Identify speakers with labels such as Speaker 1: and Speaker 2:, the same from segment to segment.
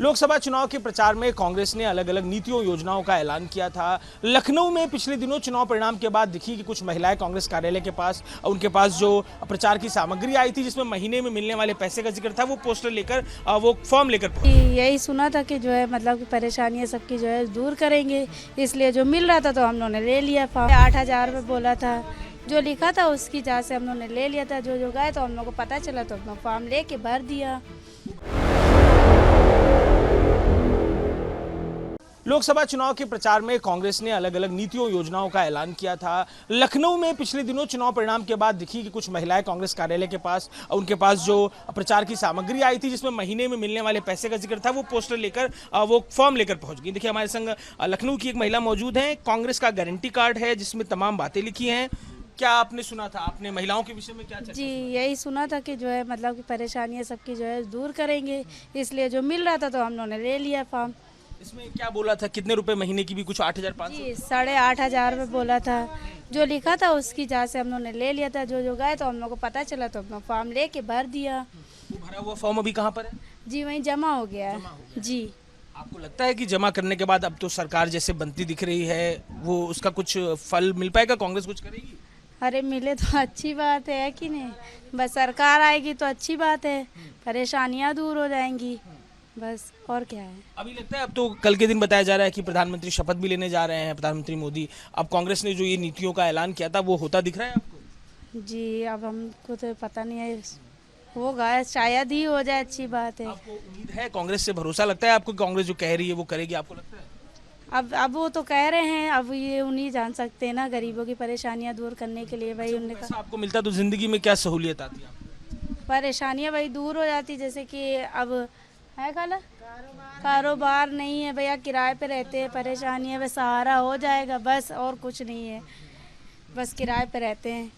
Speaker 1: लोकसभा चुनाव के प्रचार में कांग्रेस ने अलग अलग नीतियों योजनाओं का ऐलान किया था। लखनऊ में पिछले दिनों चुनाव परिणाम के बाद दिखी कि कुछ महिलाएं कांग्रेस कार्यालय के पास उनके पास जो प्रचार की सामग्री आई थी जिसमें महीने में मिलने वाले पैसे का जिक्र था, वो पोस्टर लेकर वो फॉर्म लेकर
Speaker 2: यही सुना था कि जो है मतलब परेशानियां सबकी जो है दूर करेंगे, इसलिए जो मिल रहा था तो हम लोगों ने ले लिया। फॉर्म 8,000 रुपये बोला था, जो लिखा था उसकी जांच से हम लोगों ने ले लिया था। जो गए तो हम लोग को पता चला तो हम फॉर्म लेके भर दिया।
Speaker 1: लोकसभा चुनाव के प्रचार में कांग्रेस ने अलग अलग नीतियों योजनाओं का ऐलान किया था। लखनऊ में पिछले दिनों चुनाव परिणाम के बाद दिखी कि कुछ महिलाएं कांग्रेस कार्यालय के पास उनके पास जो प्रचार की सामग्री आई थी जिसमें महीने में मिलने वाले पैसे का जिक्र था, वो पोस्टर लेकर वो फॉर्म लेकर पहुंच गई। देखिए, हमारे संग लखनऊ की एक महिला मौजूद है। कांग्रेस का गारंटी कार्ड है जिसमें तमाम बातें लिखी हैं। क्या आपने सुना था? आपने महिलाओं के विषय में क्या चर्चा?
Speaker 2: जी, यही सुना था कि जो है मतलब परेशानियां सबकी जो है दूर करेंगे, इसलिए जो मिल रहा था तो हम लोगों ने ले लिया फॉर्म।
Speaker 1: इसमें क्या बोला था? कितने रुपए महीने की भी कुछ 8,500?
Speaker 2: जी, 8,500 रुपये बोला था। जो लिखा था उसकी जांच से हम लोगों ने ले लिया था। जो गए तो हम लोग को पता चला तो हम फॉर्म लेके भर दिया।
Speaker 1: वो भरा हुआ फॉर्म अभी कहाँ पर है?
Speaker 2: जी, वहीं जमा हो गया है। जी।
Speaker 1: आपको लगता है कि जमा करने के बाद अब तो सरकार जैसे बनती दिख रही है, वो उसका कुछ फल मिल पाएगा? कांग्रेस कुछ करेगी?
Speaker 2: अरे मिले तो अच्छी बात है कि नहीं। बस सरकार आएगी तो अच्छी बात है, परेशानियां दूर हो जाएंगी, बस और क्या है।
Speaker 1: अभी लगता है अब तो कल के दिन बताया जा रहा है कि प्रधानमंत्री शपथ भी लेने जा रहे हैं, प्रधानमंत्री मोदी। अब कांग्रेस ने जो ये नीतियों का ऐलान किया था वो होता दिख रहा है आपको?
Speaker 2: जी, अब हमको तो पता नहीं है, होगा शायद ही हो जाए, अच्छी बात है।
Speaker 1: आपको उम्मीद है? कांग्रेस से भरोसा लगता है आपको? कांग्रेस जो कह रही है वो करेगी, आपको लगता है?
Speaker 2: अब वो तो कह रहे हैं, अब ये उन्हीं जान सकते हैं ना, गरीबों की परेशानियां दूर करने के लिए। भाई उन्होंने
Speaker 1: पैसा आपको मिलता तो जिंदगी में क्या सहूलियत आती है आपको?
Speaker 2: परेशानियां भाई दूर हो जाती, जैसे कि अब है खाला कारोबार नहीं है भैया, किराए पे रहते हैं, परेशानी है, बस सहारा हो जाएगा, बस और कुछ नहीं है। बस किराए पे रहते हैं,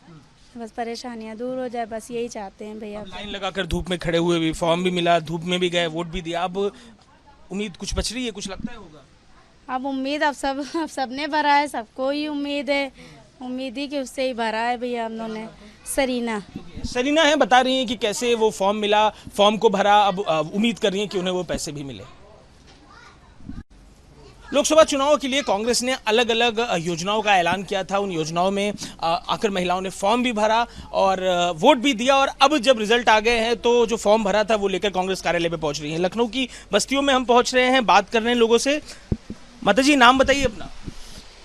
Speaker 2: बस परेशानियां दूर हो जाए, बस यही चाहते हैं भैया।
Speaker 1: लाइन लगाकर धूप में खड़े हुए भी, फॉर्म भी मिला, धूप में भी गए, वोट भी दिया, अब उम्मीद कुछ बच रही है? कुछ लगता है होगा?
Speaker 2: अब उम्मीद अब सबने भरा है, सबको ही उम्मीद है, उम्मीद ही कि उससे ही भरा है भैया हम लोगों ने। सरीना
Speaker 1: है, बता रही हैं कि कैसे वो फॉर्म मिला, फॉर्म को भरा, अब उम्मीद कर रही हैं कि उन्हें वो पैसे भी मिले। लोकसभा चुनाव के लिए कांग्रेस ने अलग अलग योजनाओं का ऐलान किया था। उन योजनाओं में आकर महिलाओं ने फॉर्म भी भरा और वोट भी दिया, और अब जब रिजल्ट आ गए हैं तो जो फॉर्म भरा था वो लेकर कांग्रेस कार्यालय पे पहुंच रही हैं। लखनऊ की बस्तियों में हम पहुंच रहे हैं, बात कर रहे हैं लोगों से। माता जी, नाम बताइए अपना।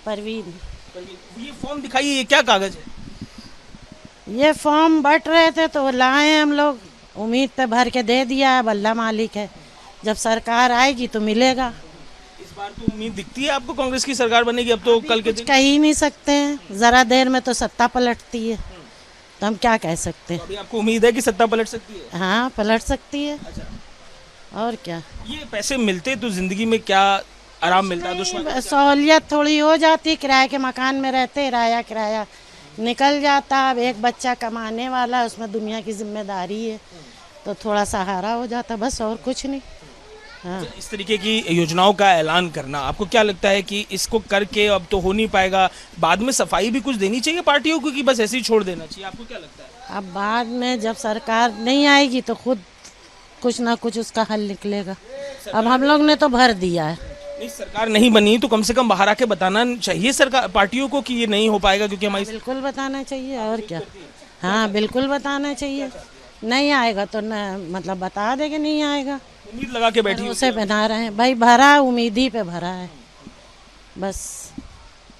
Speaker 3: परवीन।
Speaker 1: ये फॉर्म दिखाइए, ये क्या कागज है?
Speaker 3: ये फॉर्म बट रहे थे तो लाए हम लोग, उम्मीद पे भर के दे दिया है। अल्लाह मालिक है, जब सरकार आएगी तो मिलेगा।
Speaker 1: इस बार तो उम्मीद दिखती है आपको कांग्रेस की सरकार बनेगी? अब तो कल के दिन
Speaker 3: कह ही नहीं सकते हैं, जरा देर में तो सत्ता पलटती है, तो हम क्या कह सकते हैं।
Speaker 1: अभी आपको उम्मीद है कि सत्ता पलट सकती है?
Speaker 3: हाँ, पलट सकती है।
Speaker 1: अच्छा।
Speaker 3: और क्या।
Speaker 1: ये पैसे मिलते तो जिंदगी में क्या आराम मिलता? दुश्मन
Speaker 3: सहूलियत थोड़ी हो जाती, किराए के मकान में रहते, किराया निकल जाता। अब एक बच्चा कमाने वाला, उसमें दुनिया की जिम्मेदारी है, तो थोड़ा सहारा हो जाता, बस और कुछ नहीं। हाँ।
Speaker 1: इस तरीके की योजनाओं का ऐलान करना, आपको क्या लगता है कि इसको करके अब तो हो नहीं पाएगा? बाद में सफाई भी कुछ देनी चाहिए पार्टियों को, कि बस ऐसे ही छोड़ देना चाहिए? आपको क्या लगता है?
Speaker 3: अब बाद में जब सरकार नहीं आएगी तो खुद कुछ ना कुछ उसका हल निकलेगा। अब हम लोग ने तो भर दिया है।
Speaker 1: नहीं, सरकार नहीं बनी तो कम से कम बाहर आके बताना चाहिए सरकार पार्टियों को कि ये नहीं हो पाएगा, क्योंकि हमारी
Speaker 3: बिल्कुल बताना चाहिए, और क्या। हाँ, बिल्कुल बताना चाहिए। नहीं आएगा तो न मतलब बता देंगे नहीं आएगा।
Speaker 1: उम्मीद लगा के बैठी
Speaker 3: उसे बना रहे हैं भाई, भरा उम्मीद ही पे भरा है बस।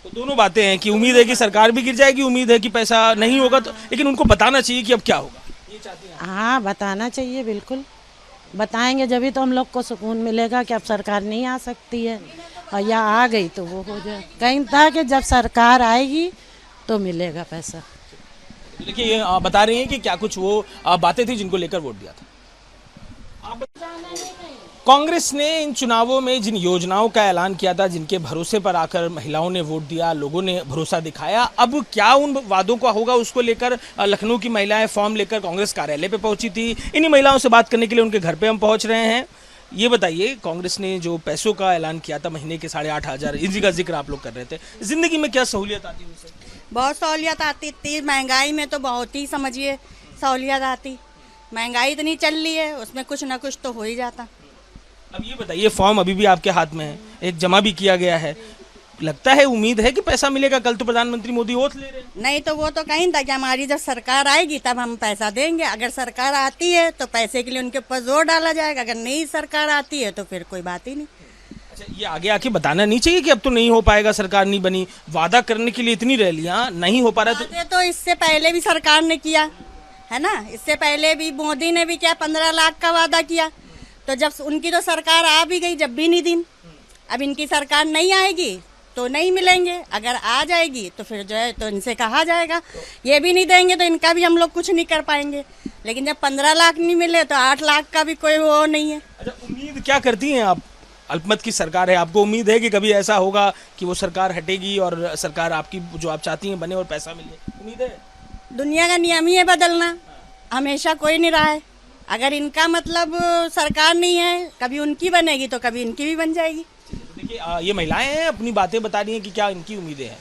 Speaker 1: तो दोनों बातें हैं कि उम्मीद है कि सरकार भी गिर जाएगी, उम्मीद है कि पैसा नहीं होगा, तो लेकिन उनको बताना चाहिए कि अब क्या होगा, ये चाहते हैं।
Speaker 3: हाँ, बताना चाहिए, बिल्कुल बताएंगे, जब भी तो हम लोग को सुकून मिलेगा कि अब सरकार नहीं आ सकती है, और या आ गई तो वो हो जाए। कहीं था कि जब सरकार आएगी तो मिलेगा पैसा।
Speaker 1: देखिए, ये बता रही हैं कि क्या कुछ वो बातें थी जिनको लेकर वोट दिया था। कांग्रेस ने इन चुनावों में जिन योजनाओं का ऐलान किया था, जिनके भरोसे पर आकर महिलाओं ने वोट दिया, लोगों ने भरोसा दिखाया, अब क्या उन वादों का होगा, उसको लेकर लखनऊ की महिलाएं फॉर्म लेकर कांग्रेस कार्यालय पे पहुंची थी। इन्हीं महिलाओं से बात करने के लिए उनके घर पे हम पहुंच रहे हैं। ये बताइए, कांग्रेस ने जो पैसों का ऐलान किया था, महीने के 8,500, इसी का जिक्र आप लोग कर रहे थे, जिंदगी में क्या सहूलियत आती है उनसे?
Speaker 4: बहुत सहूलियत आती थी, महंगाई में तो बहुत ही समझिए सहूलियत आती। महंगाई इतनी चल रही है, उसमें कुछ ना कुछ तो हो ही जाता।
Speaker 1: अब ये बताइए, फॉर्म अभी भी आपके हाथ में है, एक जमा भी किया गया है, लगता है, उम्मीद है कि पैसा मिलेगा? कल तो प्रधानमंत्री मोदी ओथ ले रहे हैं।
Speaker 4: नहीं तो वो तो कहीं था कि हमारी जब सरकार आएगी तब हम पैसा देंगे। अगर सरकार आती है तो पैसे के लिए उनके ऊपर जोर डाला जाएगा, अगर नहीं सरकार आती है तो फिर कोई बात ही नहीं।
Speaker 1: अच्छा, ये आगे आके बताना नहीं चाहिए कि अब तो नहीं हो पाएगा, सरकार नहीं बनी, वादा करने के लिए इतनी रैलियां, नहीं हो पा रहा
Speaker 4: तो इससे पहले भी सरकार ने किया है ना, इससे पहले भी मोदी ने भी क्या 15 लाख का वादा किया। तो जब उनकी तो सरकार आ भी गई, जब भी नहीं दिन, अब इनकी सरकार नहीं आएगी तो नहीं मिलेंगे, अगर आ जाएगी तो फिर जो है तो इनसे कहा जाएगा, ये भी नहीं देंगे तो इनका भी हम लोग कुछ नहीं कर पाएंगे। लेकिन जब 15 लाख नहीं मिले तो 8 लाख का भी कोई वो नहीं है।
Speaker 1: अच्छा, उम्मीद क्या करती हैं आप? अल्पमत की सरकार है, आपको उम्मीद है कि कभी ऐसा होगा कि वो सरकार हटेगी और सरकार आपकी जो आप चाहती हैं बने और पैसा मिले? उम्मीद है?
Speaker 4: दुनिया का नियम ही है बदलना, हमेशा कोई नहीं रहा है। अगर इनका मतलब सरकार नहीं है, कभी उनकी बनेगी तो कभी इनकी भी बन जाएगी।
Speaker 1: देखिए, ये महिलाएं हैं, अपनी बातें बता रही हैं कि क्या इनकी उम्मीदें हैं।